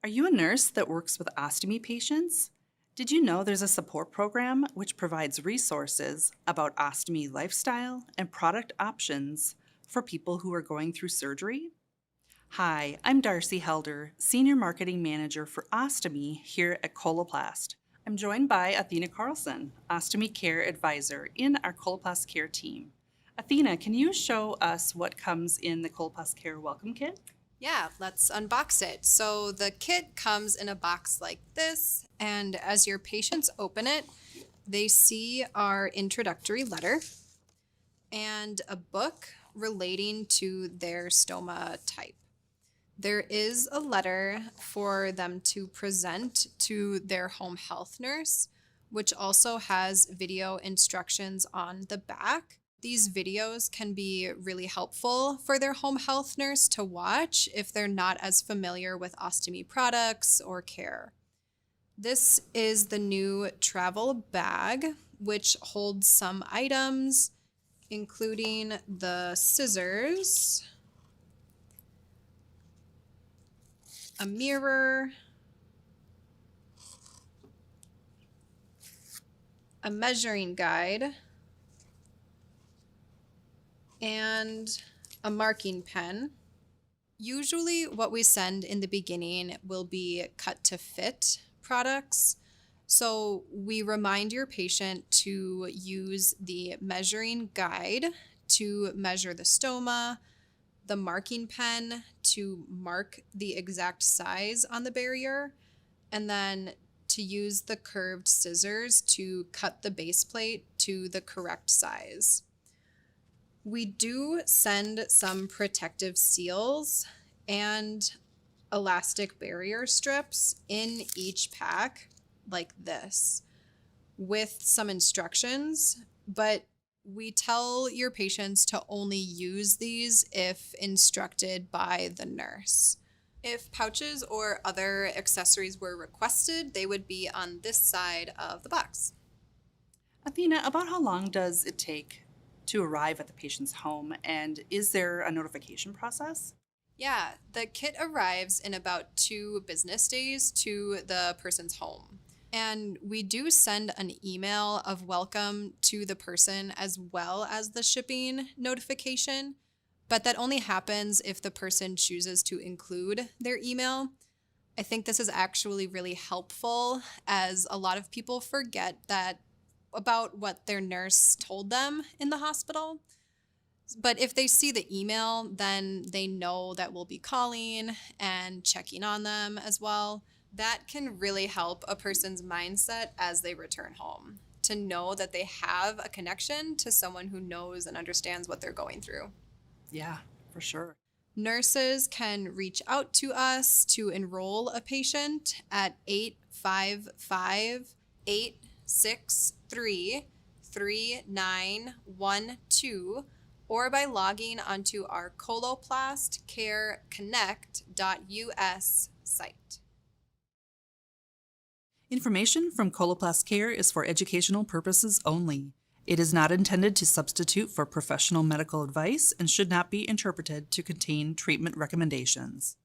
Are you a nurse that works with ostomy patients? Did you know there's a support program which provides resources about ostomy lifestyle and product options for people who are going through surgery? Hi, I'm Darcy Helder, Senior Marketing Manager for Ostomy here at Coloplast. I'm joined by Athena Carlson, Ostomy Care Advisor in our Coloplast Care team. Athena, can you show us what comes in the Coloplast Care Welcome Kit? Yeah, let's unbox it. So the kit comes in a box like this, and as your patients open it, they see our introductory letter and a book relating to their stoma type. There is a letter for them to present to their home health nurse, which also has video instructions on the back. These videos can be really helpful for their home health nurse to watch if they're not as familiar with ostomy products or care. This is the new travel bag, which holds some items, including the scissors, a mirror, a measuring guide, and a marking pen. Usually what we send in the beginning will be cut to fit products. So we remind your patient to use the measuring guide to measure the stoma, the marking pen to mark the exact size on the barrier, and then to use the curved scissors to cut the base plate to the correct size. We do send some protective seals and elastic barrier strips in each pack like this with some instructions, but we tell your patients to only use these if instructed by the nurse. If pouches or other accessories were requested, they would be on this side of the box. Athena, about how long does it take to arrive at the patient's home, and is there a notification process? Yeah, the kit arrives in about 2 business days to the person's home. And we do send an email of welcome to the person as well as the shipping notification, but that only happens if the person chooses to include their email. I think this is actually really helpful as a lot of people forget that about what their nurse told them in the hospital. But if they see the email, then they know that we'll be calling and checking on them as well. That can really help a person's mindset as they return home, to know that they have a connection to someone who knows and understands what they're going through. Yeah, for sure. Nurses can reach out to us to enroll a patient at 855 863 3912 or by logging onto our coloplastcareconnect.us site. Information from Coloplast Care is for educational purposes only. It is not intended to substitute for professional medical advice and should not be interpreted to contain treatment recommendations.